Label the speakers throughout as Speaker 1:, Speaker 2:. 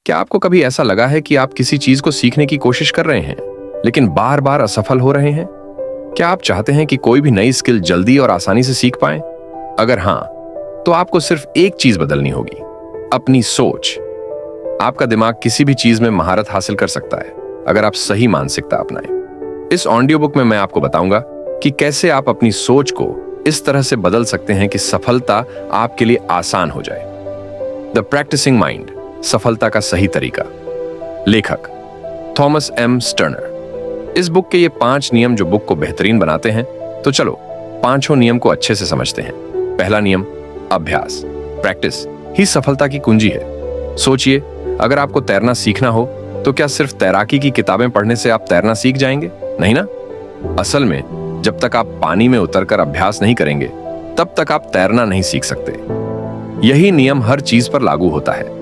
Speaker 1: क्या आपको कभी ऐसा लगा है कि आप किसी चीज को सीखने की कोशिश कर रहे हैं लेकिन बार बार असफल हो रहे हैं? क्या आप चाहते हैं कि कोई भी नई स्किल जल्दी और आसानी से सीख पाएं? अगर हां, तो आपको सिर्फ एक चीज बदलनी होगी, अपनी सोच। आपका दिमाग किसी भी चीज में महारत हासिल कर सकता है अगर आप सही मानसिकता अपनाएं। इस ऑडियो बुक में मैं आपको बताऊंगा कि कैसे आप अपनी सोच को इस तरह से बदल सकते हैं कि सफलता आपके लिए आसान हो जाए। द प्रैक्टिसिंग माइंड, सफलता का सही तरीका। लेखक थॉमस एम स्टर्नर। इस बुक के ये 5 नियम जो बुक को बेहतरीन बनाते हैं। तो चलो 5 नियम को अच्छे से समझते हैं। पहला नियम, अभ्यास। प्रैक्टिस ही सफलता की कुंजी है। सोचिए, अगर आपको तैरना सीखना हो तो क्या सिर्फ तैराकी की किताबें पढ़ने से आप तैरना सीख जाएंगे? नहीं ना। असल में जब तक आप पानी में उतरकर अभ्यास नहीं करेंगे तब तक आप तैरना नहीं सीख सकते। यही नियम हर चीज पर लागू होता है।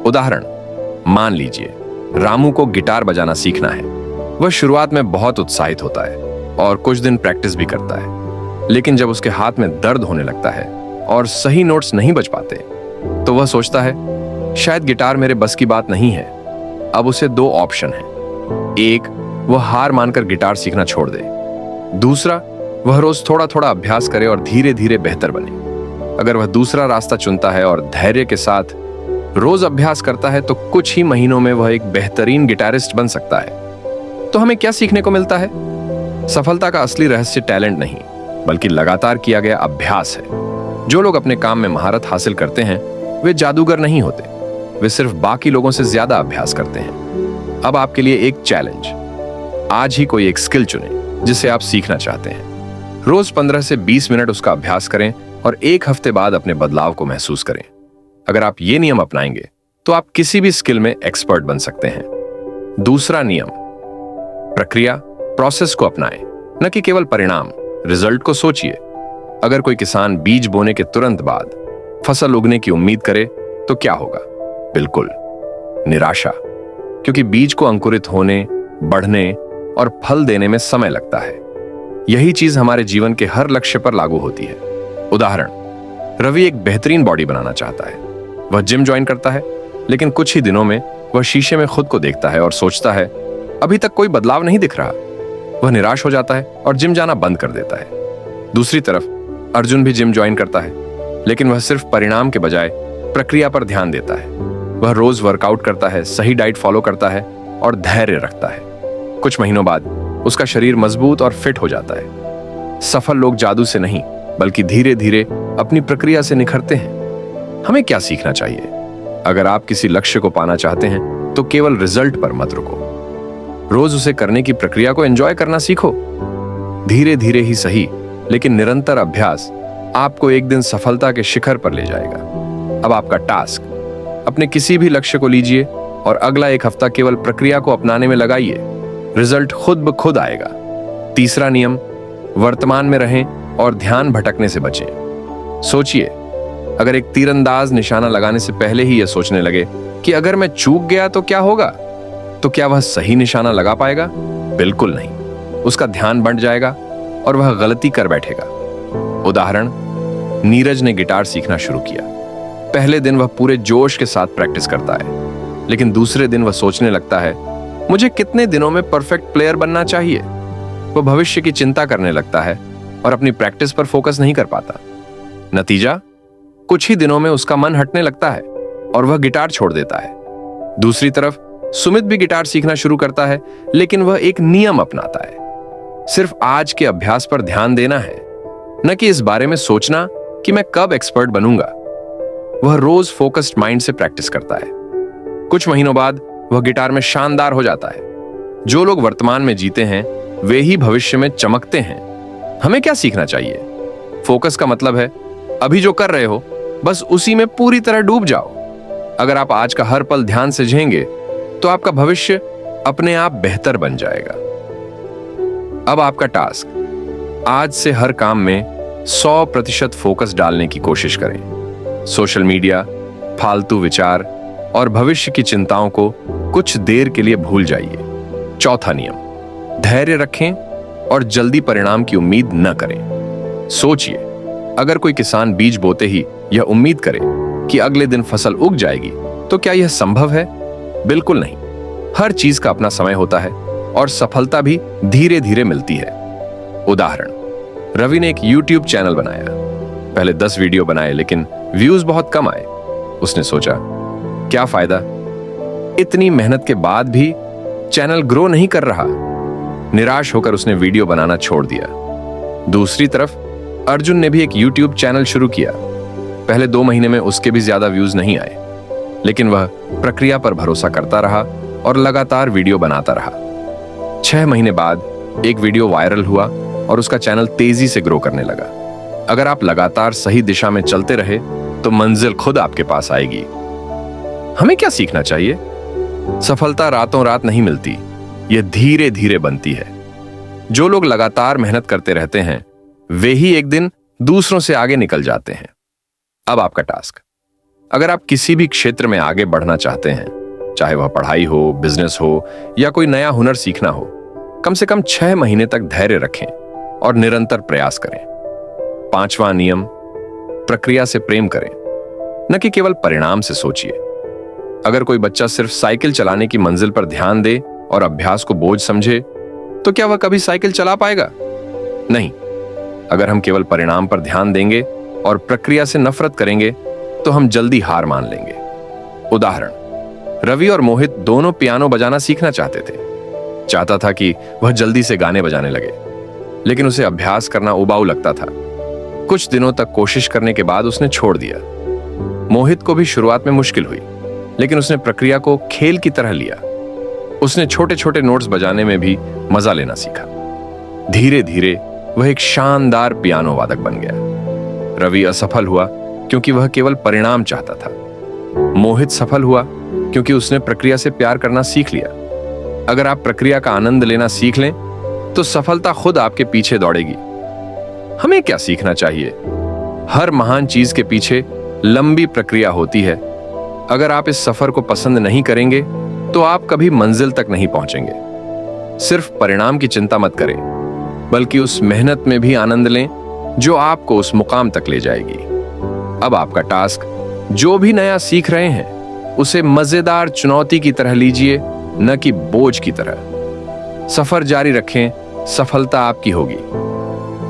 Speaker 1: उदाहरण, मान लीजिए रामू को गिटार बजाना सीखना है। वह शुरुआत में बहुत उत्साहित होता है और कुछ दिन प्रैक्टिस भी करता है, लेकिन जब उसके हाथ में दर्द होने लगता है और सही नोट्स नहीं बज पाते तो वह सोचता है शायद गिटार मेरे बस की बात नहीं है। अब उसे 2 ऑप्शन हैं। एक, वह हार मानकर गिटार सीखना छोड़ दे। दूसरा, वह रोज थोड़ा थोड़ा अभ्यास करे और धीरे धीरे बेहतर बने। अगर वह दूसरा रास्ता चुनता है और धैर्य के साथ रोज अभ्यास करता है तो कुछ ही महीनों में वह एक बेहतरीन गिटारिस्ट बन सकता है। तो हमें क्या सीखने को मिलता है? सफलता का असली रहस्य टैलेंट नहीं, बल्कि लगातार किया गया अभ्यास है। जो लोग अपने काम में महारत हासिल करते हैं वे जादूगर नहीं होते, वे सिर्फ बाकी लोगों से ज्यादा अभ्यास करते हैं। अब आपके लिए एक चैलेंज, आज ही कोई एक स्किल चुनें जिसे आप सीखना चाहते हैं। रोज 15 से 20 मिनट उसका अभ्यास करें और 1 हफ्ते बाद अपने बदलाव को महसूस करें। अगर आप ये नियम अपनाएंगे तो आप किसी भी स्किल में एक्सपर्ट बन सकते हैं। दूसरा नियम, प्रक्रिया, प्रोसेस को अपनाएं, न कि केवल परिणाम, रिजल्ट को सोचिए। अगर कोई किसान बीज बोने के तुरंत बाद फसल उगने की उम्मीद करे तो क्या होगा? बिल्कुल निराशा, क्योंकि बीज को अंकुरित होने, बढ़ने और फल देने में समय लगता है। यही चीज हमारे जीवन के हर लक्ष्य पर लागू होती है। उदाहरण, रवि एक बेहतरीन बॉडी बनाना चाहता है। वह जिम ज्वाइन करता है, लेकिन कुछ ही दिनों में वह शीशे में खुद को देखता है और सोचता है अभी तक कोई बदलाव नहीं दिख रहा। वह निराश हो जाता है और जिम जाना बंद कर देता है। दूसरी तरफ अर्जुन भी जिम ज्वाइन करता है, लेकिन वह सिर्फ परिणाम के बजाय प्रक्रिया पर ध्यान देता है। वह रोज वर्कआउट करता है, सही डाइट फॉलो करता है और धैर्य रखता है। कुछ महीनों बाद उसका शरीर मजबूत और फिट हो जाता है। सफल लोग जादू से नहीं, बल्कि धीरे धीरे अपनी प्रक्रिया से निखरते हैं। हमें क्या सीखना चाहिए? अगर आप किसी लक्ष्य को पाना चाहते हैं तो केवल रिजल्ट पर मत रुको, रोज उसे करने की प्रक्रिया को एंजॉय करना सीखो। धीरे धीरे ही सही, लेकिन निरंतर अभ्यास आपको एक दिन सफलता के शिखर पर ले जाएगा। अब आपका टास्क, अपने किसी भी लक्ष्य को लीजिए और अगला 1 हफ्ता केवल प्रक्रिया को अपनाने में लगाइए। रिजल्ट खुद ब खुद आएगा। तीसरा नियम, वर्तमान में रहें और ध्यान भटकने से बचें। सोचिए, अगर एक तीरंदाज निशाना लगाने से पहले ही यह सोचने लगे कि अगर मैं चूक गया तो क्या होगा, तो क्या वह सही निशाना लगा पाएगा? बिल्कुल नहीं। उसका ध्यान बंट जाएगा और वह गलती कर बैठेगा। उदाहरण, नीरज ने गिटार सीखना शुरू किया। पहले दिन वह पूरे जोश के साथ प्रैक्टिस करता है, लेकिन दूसरे दिन वह सोचने लगता है मुझे कितने दिनों में परफेक्ट प्लेयर बनना चाहिए। वह भविष्य की चिंता करने लगता है और अपनी प्रैक्टिस पर फोकस नहीं कर पाता। नतीजा, कुछ ही दिनों में उसका मन हटने लगता है और वह गिटार छोड़ देता है। दूसरी तरफ सुमित भी गिटार सीखना शुरू करता है, लेकिन वह एक नियम अपनाता है। सिर्फ आज के अभ्यास पर ध्यान देना है, न कि इस बारे में सोचना कि मैं कब एक्सपर्ट बनूंगा। वह रोज फोकस्ड माइंड से प्रैक्टिस करता है। कुछ महीनों बाद वह गिटार में शानदार हो जाता है। जो लोग वर्तमान में जीते हैं वे ही भविष्य में चमकते हैं। हमें क्या सीखना चाहिए? फोकस का मतलब है अभी जो कर रहे हो बस उसी में पूरी तरह डूब जाओ। अगर आप आज का हर पल ध्यान से जिएंगे तो आपका भविष्य अपने आप बेहतर बन जाएगा। अब आपका टास्क, आज से हर काम में 100% फोकस डालने की कोशिश करें। सोशल मीडिया, फालतू विचार और भविष्य की चिंताओं को कुछ देर के लिए भूल जाइए। चौथा नियम, धैर्य रखें और जल्दी परिणाम की उम्मीद न करें। सोचिए, अगर कोई किसान बीज बोते ही यह उम्मीद करे कि अगले दिन फसल उग जाएगी तो क्या यह संभव है? बिल्कुल नहीं। हर चीज का अपना समय होता है और सफलता भी धीरे धीरे मिलती है। उदाहरण, रवि ने एक YouTube चैनल बनाया। पहले 10 वीडियो बनाए लेकिन व्यूज बहुत कम आए। उसने सोचा, क्या फायदा, इतनी मेहनत के बाद भी चैनल ग्रो नहीं कर रहा। निराश होकर उसने वीडियो बनाना छोड़ दिया। दूसरी तरफ अर्जुन ने भी एक YouTube चैनल शुरू किया। पहले 2 महीने में उसके भी ज्यादा व्यूज नहीं आए, लेकिन वह प्रक्रिया पर भरोसा करता रहा और लगातार वीडियो बनाता रहा। 6 महीने बाद एक वीडियो वायरल हुआ और उसका चैनल तेजी से ग्रो करने लगा। अगर आप लगातार सही दिशा में चलते रहे तो मंजिल खुद आपके पास आएगी। हमें क्या सीखना चाहिए? सफलता रातों रात नहीं मिलती, यह धीरे धीरे बनती है। जो लोग लगातार मेहनत करते रहते हैं वे ही एक दिन दूसरों से आगे निकल जाते हैं। अब आपका टास्क, अगर आप किसी भी क्षेत्र में आगे बढ़ना चाहते हैं, चाहे वह पढ़ाई हो, बिजनेस हो या कोई नया हुनर सीखना हो, कम से कम 6 महीने तक धैर्य रखें और निरंतर प्रयास करें। 5वां नियम, प्रक्रिया से प्रेम करें, न कि केवल परिणाम से सोचिए। अगर कोई बच्चा सिर्फ साइकिल चलाने की मंजिल पर ध्यान दे और अभ्यास को बोझ समझे तो क्या वह कभी साइकिल चला पाएगा? नहीं। अगर हम केवल परिणाम पर ध्यान देंगे और प्रक्रिया से नफरत करेंगे तो हम जल्दी हार मान लेंगे। उदाहरण, रवि और मोहित दोनों पियानो बजाना सीखना चाहते थे। चाहता था कि वह जल्दी से गाने बजाने लगे, लेकिन उसे अभ्यास करना उबाऊ लगता था। कुछ दिनों तक कोशिश करने के बाद उसने छोड़ दिया। मोहित को भी शुरुआत में मुश्किल हुई, लेकिन उसने प्रक्रिया को खेल की तरह लिया। उसने छोटे छोटे नोट्स बजाने में भी मजा लेना सीखा। धीरे धीरे वह एक शानदार पियानो वादक बन गया। रवि असफल हुआ क्योंकि वह केवल परिणाम चाहता था। मोहित सफल हुआ क्योंकि उसने प्रक्रिया से प्यार करना सीख लिया। अगर आप प्रक्रिया का आनंद लेना सीख लें तो सफलता खुद आपके पीछे दौड़ेगी। हमें क्या सीखना चाहिए? हर महान चीज के पीछे लंबी प्रक्रिया होती है। अगर आप इस सफर को पसंद नहीं करेंगे तो आप कभी मंजिल तक नहीं पहुंचेंगे। सिर्फ परिणाम की चिंता मत करें, बल्कि उस मेहनत में भी आनंद लें जो आपको उस मुकाम तक ले जाएगी। अब आपका टास्क, जो भी नया सीख रहे हैं उसे मजेदार चुनौती की तरह लीजिए, न कि बोझ की तरह। सफर जारी रखें, सफलता आपकी होगी।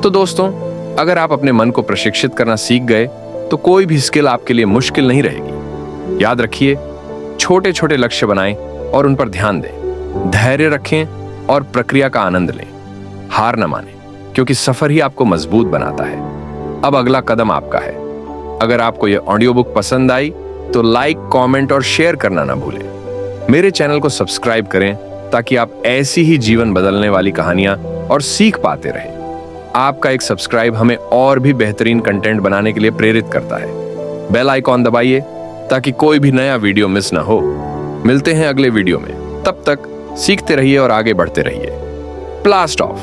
Speaker 1: तो दोस्तों, अगर आप अपने मन को प्रशिक्षित करना सीख गए तो कोई भी स्किल आपके लिए मुश्किल नहीं रहेगी। याद रखिए, छोटे छोटे लक्ष्य बनाएं और उन पर ध्यान दें। धैर्य रखें और प्रक्रिया का आनंद लें। हार न मानें, क्योंकि सफर ही आपको मजबूत बनाता है। अब अगला कदम आपका है। अगर आपको यह ऑडियो बुक पसंद आई तो लाइक, कमेंट और शेयर करना ना भूलें। मेरे चैनल को सब्सक्राइब करें ताकि आप ऐसी ही जीवन बदलने वाली कहानियां और सीख पाते रहें। आपका एक सब्सक्राइब हमें और भी बेहतरीन कंटेंट बनाने के लिए प्रेरित करता है। बेल आइकॉन दबाइए ताकि कोई भी नया वीडियो मिस ना हो। मिलते हैं अगले वीडियो में। तब तक सीखते रहिए और आगे बढ़ते रहिए। Blast of.